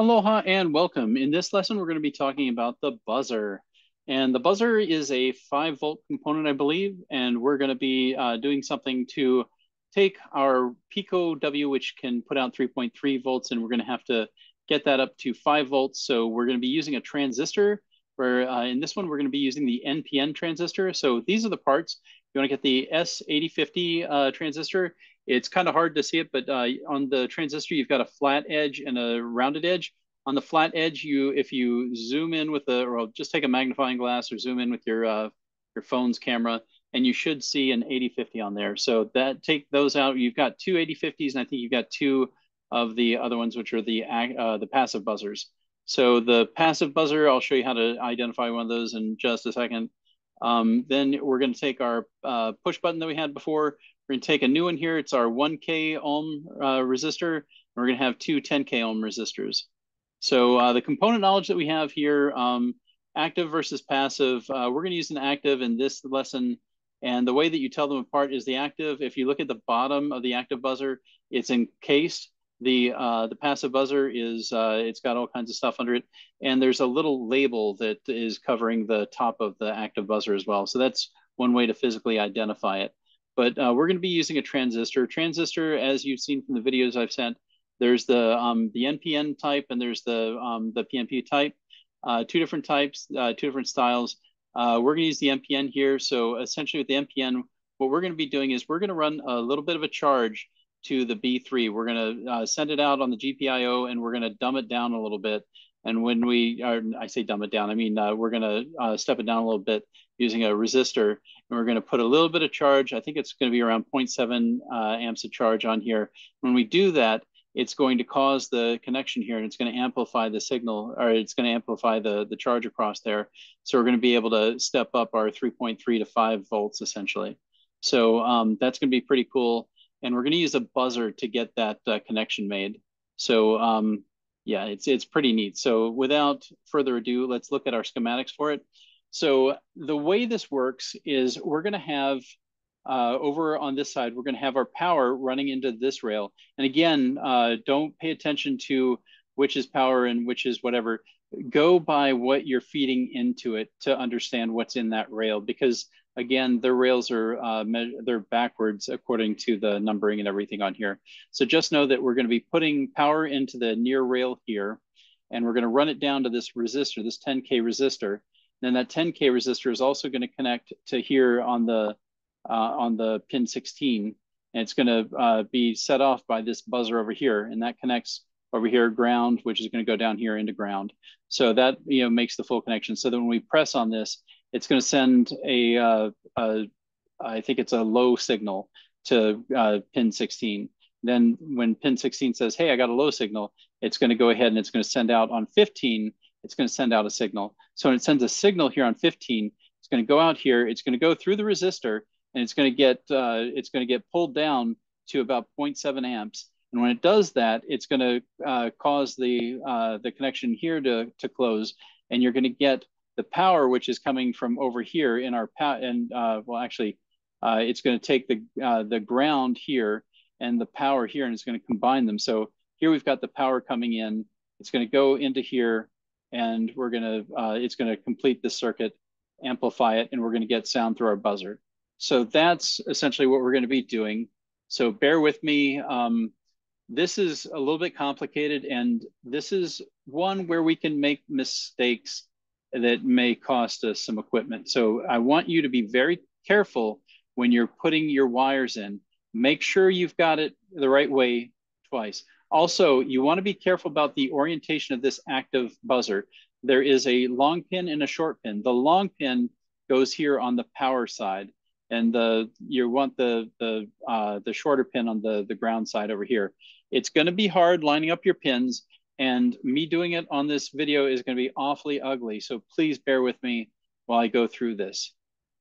Aloha and welcome. In this lesson, we're going to be talking about the buzzer. And the buzzer is a 5-volt component, I believe, and we're going to be doing something to take our Pico W, which can put out 3.3 volts, and we're going to have to get that up to 5 volts. So we're going to be using a transistor, where in this one, we're going to be using the NPN transistor. So these are the parts. You want to get the S8050 transistor. It's kind of hard to see it, but on the transistor, you've got a flat edge and a rounded edge. On the flat edge, if you zoom in with or just take a magnifying glass or zoom in with your phone's camera, and you should see an 8050 on there. So take those out. You've got two 8050s, and I think you've got two of the other ones, which are the passive buzzers. So the passive buzzer, I'll show you how to identify one of those in just a second. Then we're going to take our push button that we had before. We're going to take a new one here. It's our 1K ohm resistor. And we're going to have two 10K ohm resistors. So the component knowledge that we have here, active versus passive, we're going to use an active in this lesson. And the way that you tell them apart is the active. If you look at the bottom of the active buzzer, it's encased. The passive buzzer is, it's got all kinds of stuff under it. And there's a little label that is covering the top of the active buzzer as well. So that's one way to physically identify it. But we're going to be using a transistor. Transistor, as you've seen from the videos I've sent, there's the NPN type and there's the PNP type. Two different types, two different styles. We're going to use the NPN here. So essentially with the NPN, what we're going to be doing is we're going to run a little bit of a charge to the B3. We're going to send it out on the GPIO and we're going to dumb it down a little bit. And when I say dumb it down, I mean, we're going to step it down a little bit using a resistor. And we're going to put a little bit of charge. I think it's going to be around 0.7 amps of charge on here. When we do that, it's going to cause the connection here and it's going to amplify the signal, or it's going to amplify the charge across there. So we're going to be able to step up our 3.3 to 5 volts essentially. So that's going to be pretty cool. And we're going to use a buzzer to get that connection made. So yeah, it's pretty neat. So without further ado, let's look at our schematics for it. So the way this works is we're going to have over on this side, we're going to have our power running into this rail. And again, don't pay attention to which is power and which is whatever. Go by what you're feeding into it to understand what's in that rail, because again, the rails are they're backwards according to the numbering and everything on here. So just know that we're going to be putting power into the near rail here, and we're going to run it down to this resistor, this 10K resistor. Then that 10K resistor is also going to connect to here on the pin 16, and it's going to be set off by this buzzer over here, and that connects over here ground, which is going to go down here into ground. So that makes the full connection. So that when we press on this, it's going to send I think it's a low signal to pin 16. Then when pin 16 says, hey, I got a low signal, it's going to go ahead and it's going to send out on 15, it's going to send out a signal. So when it sends a signal here on 15, it's going to go out here, it's going to go through the resistor, and it's going to get pulled down to about 0.7 amps. And when it does that, it's going to cause the connection here to close, and you're going to get the power, which is coming from over here in our well, actually, it's going to take the ground here and the power here, and it's going to combine them. So here we've got the power coming in. It's going to go into here, and we're going to it's going to complete the circuit, amplify it, and we're going to get sound through our buzzer. So that's essentially what we're going to be doing. So bear with me. This is a little bit complicated, and this is one where we can make mistakes that may cost us some equipment. So I want you to be very careful when you're putting your wires in. Make sure you've got it the right way twice. Also, you want to be careful about the orientation of this active buzzer. There is a long pin and a short pin. The long pin goes here on the power side, and you want the shorter pin on the ground side over here. It's going to be hard lining up your pins, and me doing it on this video is going to be awfully ugly. So please bear with me while I go through this.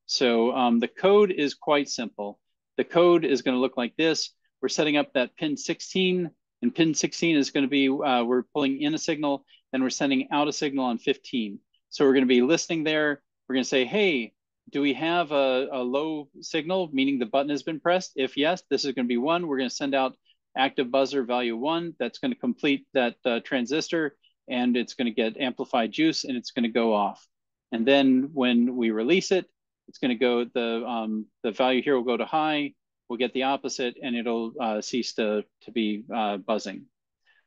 So the code is quite simple. The code is going to look like this. We're setting up that pin 16, and pin 16 is going to be, we're pulling in a signal, and we're sending out a signal on 15. So we're going to be listening there. We're going to say, hey, do we have a low signal, meaning the button has been pressed? If yes, this is going to be 1. We're going to send out active buzzer value 1. That's going to complete that transistor. and it's going to get amplified juice and it's going to go off. And then when we release it, it's going to go, the value here will go to high, we'll get the opposite, and it'll cease to be buzzing.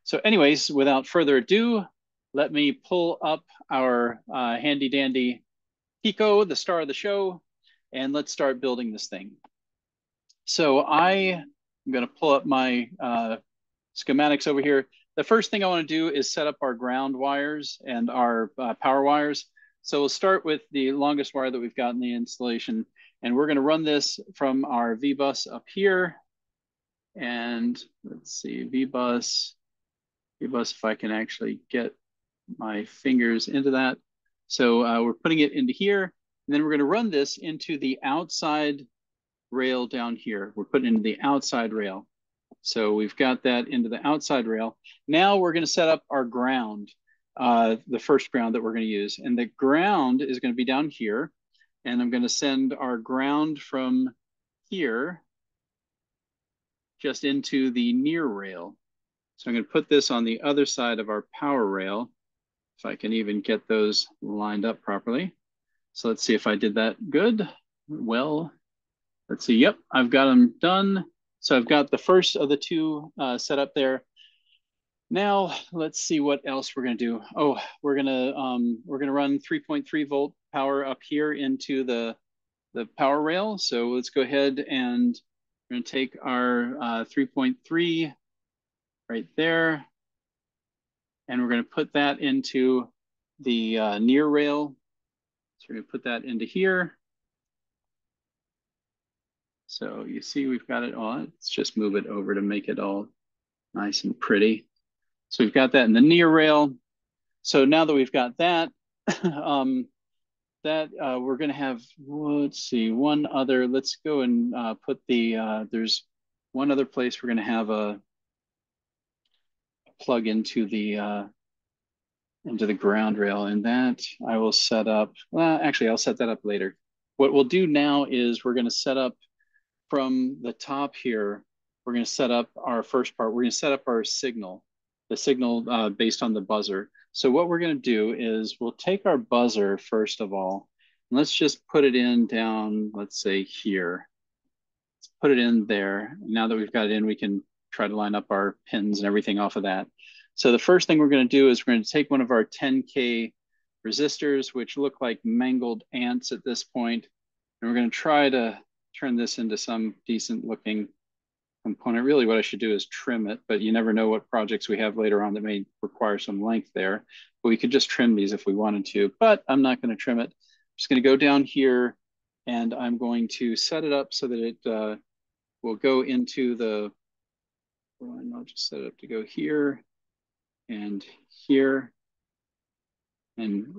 So anyways, without further ado, let me pull up our handy dandy Pico, the star of the show, and let's start building this thing. So I'm going to pull up my schematics over here. The first thing I want to do is set up our ground wires and our power wires. So we'll start with the longest wire that we've got in the installation, and we're going to run this from our V-bus up here. And let's see, V-bus, if I can actually get my fingers into that. So we're putting it into here, and then we're going to run this into the outside rail down here. We're putting it into the outside rail. So we've got that into the outside rail. Now we're going to set up our ground, the first ground that we're going to use. And the ground is going to be down here. And I'm going to send our ground from here just into the near rail. So I'm going to put this on the other side of our power rail, if I can even get those lined up properly. So let's see if I did that good. Well, let's see. Yep, I've got them done. So I've got the first of the two set up there. Now let's see what else we're going to do. Oh, we're going to run 3.3 volt power up here into the power rail. So let's go ahead and we're going to take our 3.3 right there, and we're going to put that into the near rail. So we're going to put that into here. So you see we've got it on. Let's just move it over to make it all nice and pretty. So we've got that in the near rail. So now that we've got that, we're going to have, let's see, one other, let's go and put the, there's one other place we're going to have a plug into the ground rail, and that I will set up, well, actually I'll set that up later. What we'll do now is we're going to set up from the top here, we're going to set up our first part. We're going to set up our signal, the signal based on the buzzer. So what we're going to do is we'll take our buzzer first of all, and let's just put it in down, let's say here. Let's put it in there. Now that we've got it in, we can try to line up our pins and everything off of that. So the first thing we're going to do is we're going to take one of our 10K resistors, which look like mangled ants at this point, and we're going to try to turn this into some decent looking component. Really what I should do is trim it, but you never know what projects we have later on that may require some length there. But we could just trim these if we wanted to, but I'm not going to trim it. I'm just going to go down here, and I'm going to set it up so that it will go into the, and I'll just set it up to go here and here and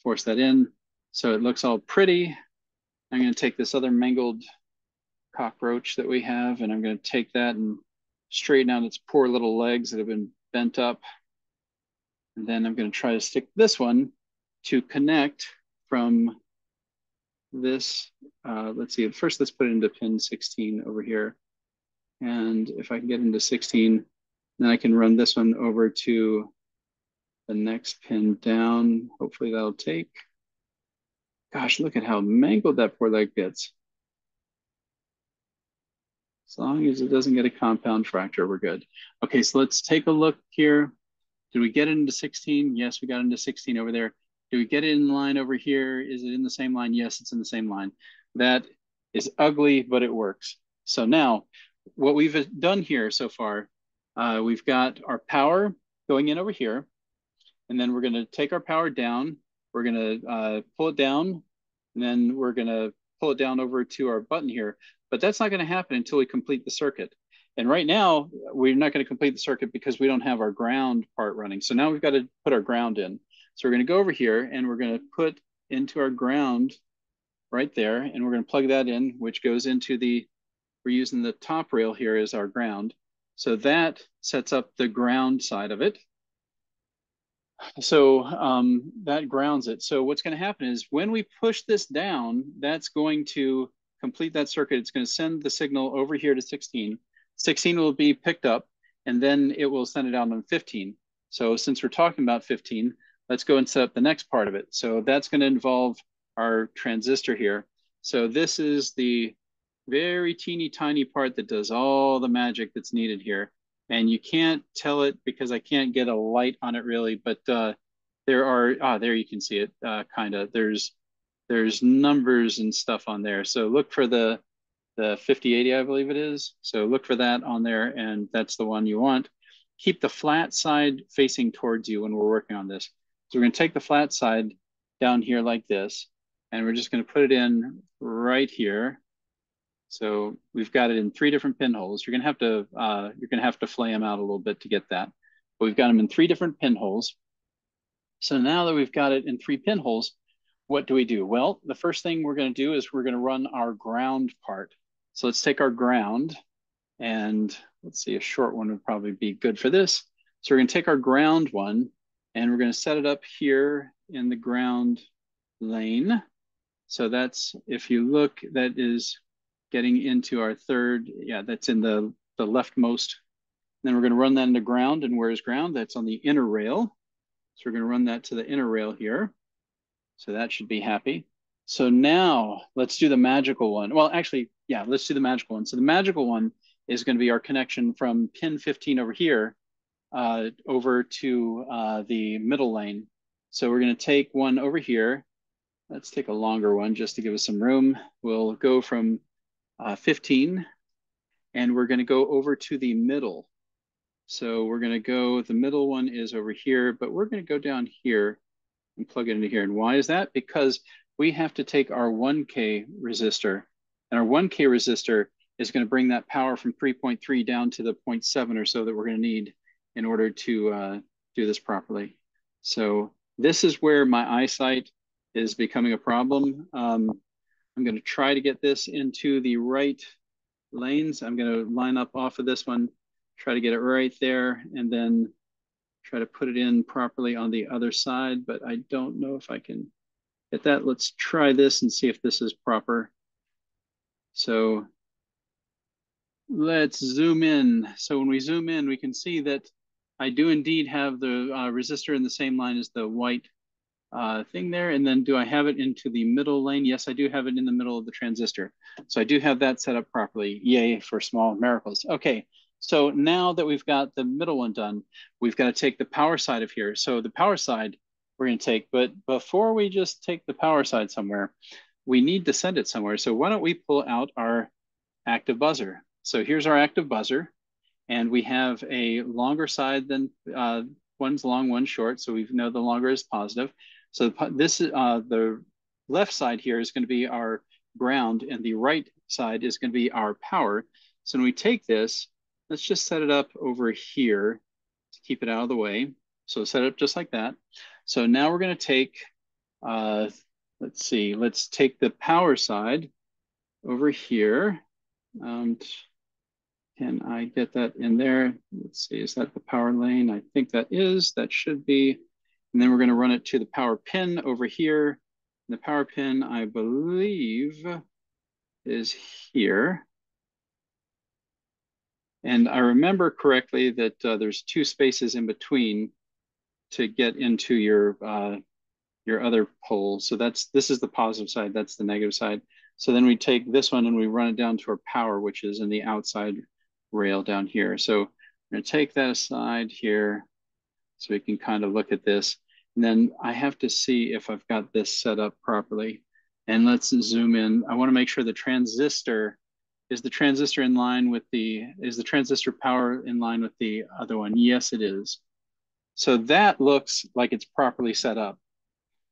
force that in so it looks all pretty. I'm going to take this other mangled cockroach that we have, and I'm going to take that and straighten out its poor little legs that have been bent up. And then I'm going to try to stick this one to connect from this. Let's see, first let's put it into pin 16 over here. And if I can get into 16, then I can run this one over to the next pin down. Hopefully that'll take. Gosh, look at how mangled that poor leg gets. As long as it doesn't get a compound fracture, we're good. Okay, so let's take a look here. Did we get it into 16? Yes, we got into 16 over there. Did we get it in line over here? Is it in the same line? Yes, it's in the same line. That is ugly, but it works. So now, what we've done here so far, we've got our power going in over here, and then we're going to take our power down. We're going to pull it down, and then we're going to pull it down over to our button here. But that's not going to happen until we complete the circuit. And right now, we're not going to complete the circuit because we don't have our ground part running. So now we've got to put our ground in. So we're going to go over here, and we're going to put into our ground right there, and we're going to plug that in, which goes into the, we're using the top rail here as our ground. So that sets up the ground side of it. So that grounds it. So what's going to happen is when we push this down, that's going to complete that circuit. It's going to send the signal over here to 16. 16 will be picked up, and then it will send it out on 15. So since we're talking about 15, let's go and set up the next part of it. So that's going to involve our transistor here. So this is the very teeny tiny part that does all the magic that's needed here. And you can't tell it because I can't get a light on it really, but there are, there you can see it kind of. There's numbers and stuff on there. So look for the 5080, I believe it is. So look for that on there, and that's the one you want. Keep the flat side facing towards you when we're working on this. So we're going to take the flat side down here like this, and we're just going to put it in right here. So we've got it in 3 different pinholes. You're going to have to flay them out a little bit to get that. But we've got them in 3 different pinholes. So now that we've got it in 3 pinholes, what do we do? Well, the first thing we're going to do is we're going to run our ground part. So let's take our ground, and let's see, a short one would probably be good for this. So we're going to take our ground one, and we're going to set it up here in the ground lane. So that's, if you look, that is getting into our third, yeah, that's in the leftmost. Then we're going to run that into ground, and where's ground? That's on the inner rail. So we're going to run that to the inner rail here. So that should be happy. So now let's do the magical one. Well, actually, yeah, let's do the magical one. So the magical one is going to be our connection from pin 15 over here over to the middle lane. So we're going to take one over here. Let's take a longer one just to give us some room. We'll go from 15, and we're going to go over to the middle. So we're going to go, the middle one is over here, but we're going to go down here and plug it into here. And why is that? Because we have to take our 1K resistor, and our 1K resistor is going to bring that power from 3.3 down to the 0.7 or so that we're going to need in order to do this properly. So this is where my eyesight is becoming a problem. I'm going to try to get this into the right lanes. I'm going to line up off of this one, try to get it right there, and then try to put it in properly on the other side, but I don't know if I can get that. Let's try this and see if this is proper. So let's zoom in. So when we zoom in, we can see that I do indeed have the resistor in the same line as the white thing there. And then do I have it into the middle lane? Yes, I do have it in the middle of the transistor. So I do have that set up properly. Yay for small miracles. Okay, so now that we've got the middle one done, we've got to take the power side of here. So the power side we're going to take, but before we just take the power side somewhere, we need to send it somewhere. So why don't we pull out our active buzzer? So here's our active buzzer, and we have a longer side than one's long, one's short. So we know the longer is positive. So this is the left side here is going to be our ground, and the right side is going to be our power. So when we take this, let's just set it up over here to keep it out of the way. So set it up just like that. So now we're going to take, let's see, let's take the power side over here. Can I get that in there? Let's see, is that the power lane? I think that is, that should be. And then we're going to run it to the power pin over here. And the power pin, I believe, is here. And I remember correctly that there's 2 spaces in between to get into your other pole. So this is the positive side, that's the negative side. So then we take this one and we run it down to our power, which is in the outside rail down here. So I'm going to take that aside here so we can kind of look at this. And then I have to see if I've got this set up properly. And let's zoom in. I want to make sure the transistor, is the transistor in line with is the transistor power in line with the other one? Yes, it is. So that looks like it's properly set up.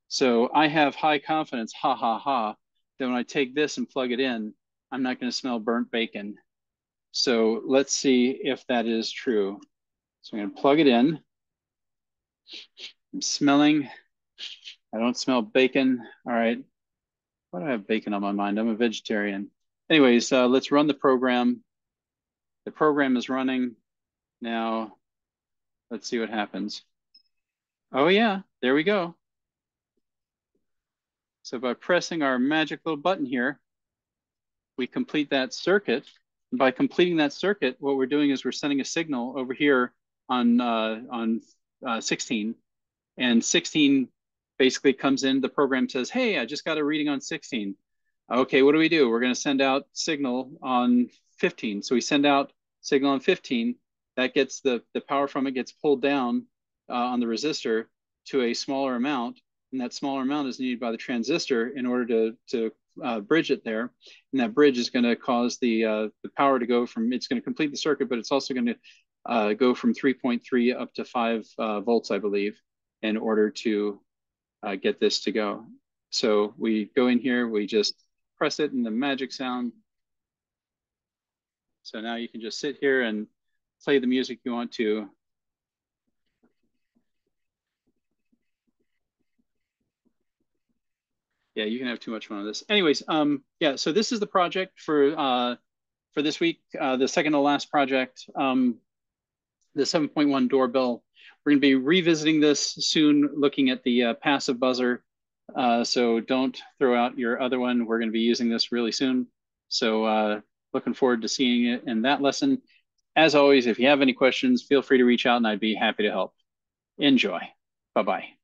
So I have high confidence, ha, ha, ha, that when I take this and plug it in, I'm not going to smell burnt bacon. So let's see if that is true. So I'm going to plug it in. I'm smelling. I don't smell bacon. All right. Why do I have bacon on my mind? I'm a vegetarian. Anyways, let's run the program. The program is running. Now, let's see what happens. Oh yeah, there we go. So by pressing our magic little button here, we complete that circuit. And by completing that circuit, what we're doing is we're sending a signal over here on 16, and 16 basically comes in. The program says, "Hey, I just got a reading on 16. Okay, what do we do? We're going to send out signal on 15. So we send out signal on 15. That gets the power from it gets pulled down on the resistor to a smaller amount, and that smaller amount is needed by the transistor in order to bridge it there. And that bridge is going to cause the power to go from, it's going to complete the circuit, but it's also going to go from 3.3 up to 5 volts, I believe, in order to get this to go. So we go in here, we just press it, and the magic sound. So now you can just sit here and play the music you want to. Yeah, you can have too much fun with this. Anyways, yeah, so this is the project for this week, the second to last project, the 7.1 doorbell. We're going to be revisiting this soon, looking at the passive buzzer. So don't throw out your other one. We're going to be using this really soon. So looking forward to seeing it in that lesson. As always, if you have any questions, feel free to reach out and I'd be happy to help. Enjoy. Bye-bye.